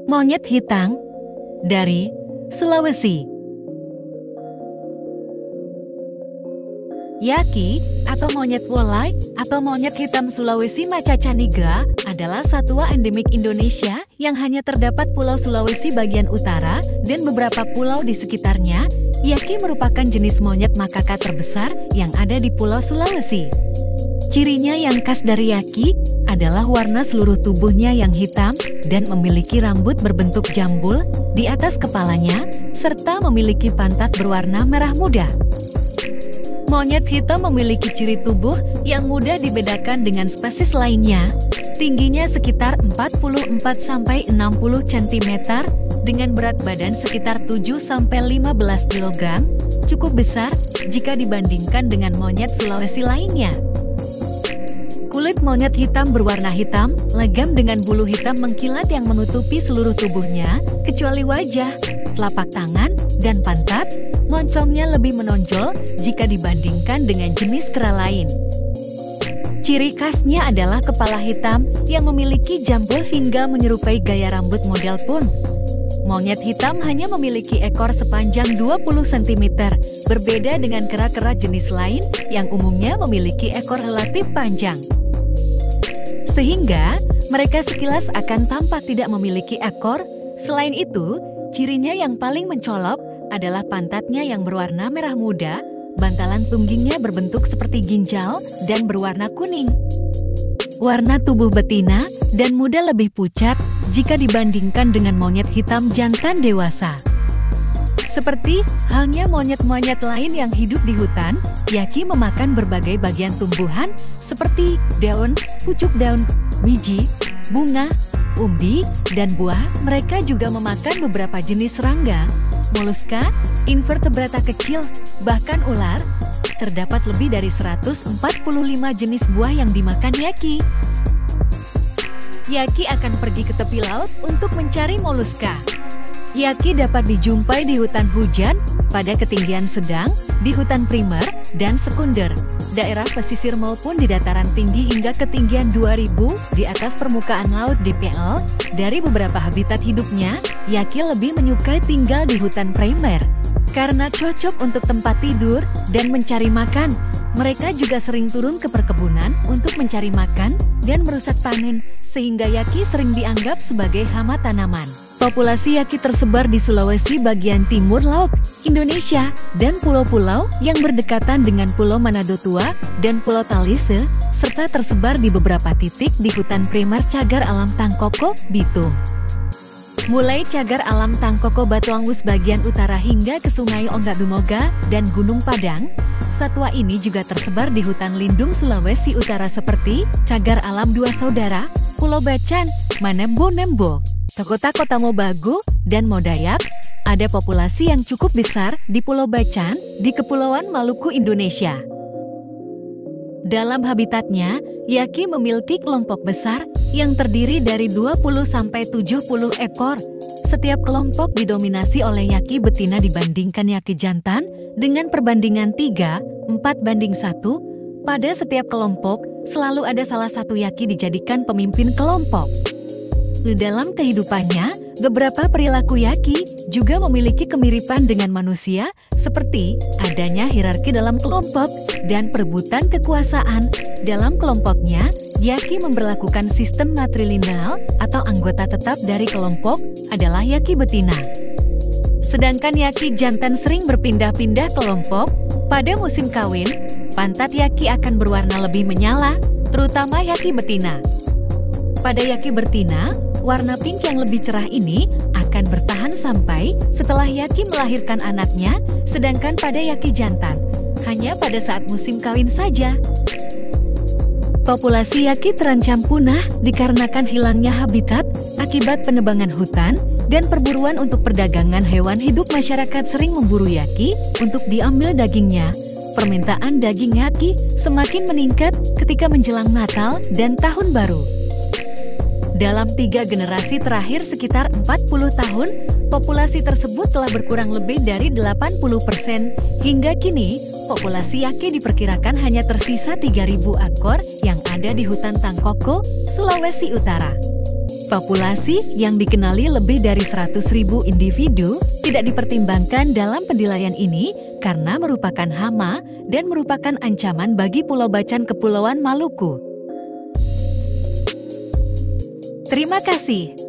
Monyet hitam dari Sulawesi. Yaki atau monyet wolai atau monyet hitam Sulawesi Macacaniga adalah satwa endemik Indonesia yang hanya terdapat Pulau Sulawesi bagian utara dan beberapa pulau di sekitarnya. Yaki merupakan jenis monyet makaka terbesar yang ada di Pulau Sulawesi. Cirinya yang khas dari Yaki adalah warna seluruh tubuhnya yang hitam dan memiliki rambut berbentuk jambul di atas kepalanya, serta memiliki pantat berwarna merah muda. Monyet hitam memiliki ciri tubuh yang mudah dibedakan dengan spesies lainnya. Tingginya sekitar 44–60 cm dengan berat badan sekitar 7–15 kg, cukup besar jika dibandingkan dengan monyet Sulawesi lainnya. Kulit monyet hitam berwarna hitam, legam dengan bulu hitam mengkilat yang menutupi seluruh tubuhnya, kecuali wajah, telapak tangan, dan pantat. Moncongnya lebih menonjol jika dibandingkan dengan jenis kera lain. Ciri khasnya adalah kepala hitam yang memiliki jambul hingga menyerupai gaya rambut model pun. Monyet hitam hanya memiliki ekor sepanjang 20 cm, berbeda dengan kera-kera jenis lain yang umumnya memiliki ekor relatif panjang. Sehingga mereka sekilas akan tampak tidak memiliki ekor. Selain itu, cirinya yang paling mencolok adalah pantatnya yang berwarna merah muda, bantalan tunggingnya berbentuk seperti ginjal dan berwarna kuning. Warna tubuh betina dan muda lebih pucat jika dibandingkan dengan monyet hitam jantan dewasa. Seperti halnya monyet-monyet lain yang hidup di hutan, Yaki memakan berbagai bagian tumbuhan seperti daun, pucuk daun, biji, bunga, umbi, dan buah. Mereka juga memakan beberapa jenis serangga, moluska, invertebrata kecil, bahkan ular. Terdapat lebih dari 145 jenis buah yang dimakan Yaki. Yaki akan pergi ke tepi laut untuk mencari moluska. Yaki dapat dijumpai di hutan hujan, pada ketinggian sedang, di hutan primer, dan sekunder, daerah pesisir maupun di dataran tinggi hingga ketinggian 2000 di atas permukaan laut DPL. Dari beberapa habitat hidupnya, Yaki lebih menyukai tinggal di hutan primer. Karena cocok untuk tempat tidur dan mencari makan, mereka juga sering turun ke perkebunan untuk mencari makan dan merusak panen, sehingga Yaki sering dianggap sebagai hama tanaman. Populasi Yaki tersebar di Sulawesi bagian timur laut Indonesia dan pulau-pulau yang berdekatan dengan Pulau Manado Tua dan Pulau Talise, serta tersebar di beberapa titik di hutan primer Cagar Alam Tangkoko, Bitung. Mulai Cagar Alam Tangkoko Batuangus bagian utara hingga ke Sungai Onggak Dumoga dan Gunung Padang, satwa ini juga tersebar di hutan lindung Sulawesi Utara seperti Cagar Alam Dua Saudara, Pulau Bacan, Manembo-Nembo, Kota Mobagu, dan Modayak. Ada populasi yang cukup besar di Pulau Bacan, di Kepulauan Maluku, Indonesia. Dalam habitatnya, Yaki memiliki kelompok besar yang terdiri dari 20–70 ekor. Setiap kelompok didominasi oleh Yaki betina dibandingkan Yaki jantan dengan perbandingan 3:4:1. Pada setiap kelompok, selalu ada salah satu Yaki dijadikan pemimpin kelompok. Dalam kehidupannya, beberapa perilaku Yaki juga memiliki kemiripan dengan manusia, seperti adanya hierarki dalam kelompok dan perebutan kekuasaan. Dalam kelompoknya, Yaki memberlakukan sistem matrilineal atau anggota tetap dari kelompok adalah Yaki betina. Sedangkan Yaki jantan sering berpindah-pindah kelompok. Pada musim kawin, pantat Yaki akan berwarna lebih menyala, terutama Yaki betina. Pada Yaki betina, warna pink yang lebih cerah ini akan bertahan sampai setelah Yaki melahirkan anaknya, sedangkan pada Yaki jantan, hanya pada saat musim kawin saja. Populasi Yaki terancam punah dikarenakan hilangnya habitat akibat penebangan hutan dan perburuan untuk perdagangan hewan hidup. Masyarakat sering memburu Yaki untuk diambil dagingnya. Permintaan daging Yaki semakin meningkat ketika menjelang Natal dan Tahun Baru. Dalam 3 generasi terakhir sekitar 40 tahun, populasi tersebut telah berkurang lebih dari 80%. Hingga kini, populasi Yaki diperkirakan hanya tersisa 3.000 ekor yang ada di hutan Tangkoko, Sulawesi Utara. Populasi yang dikenali lebih dari 100.000 individu tidak dipertimbangkan dalam penilaian ini karena merupakan hama dan merupakan ancaman bagi Pulau Bacan Kepulauan Maluku. Terima kasih.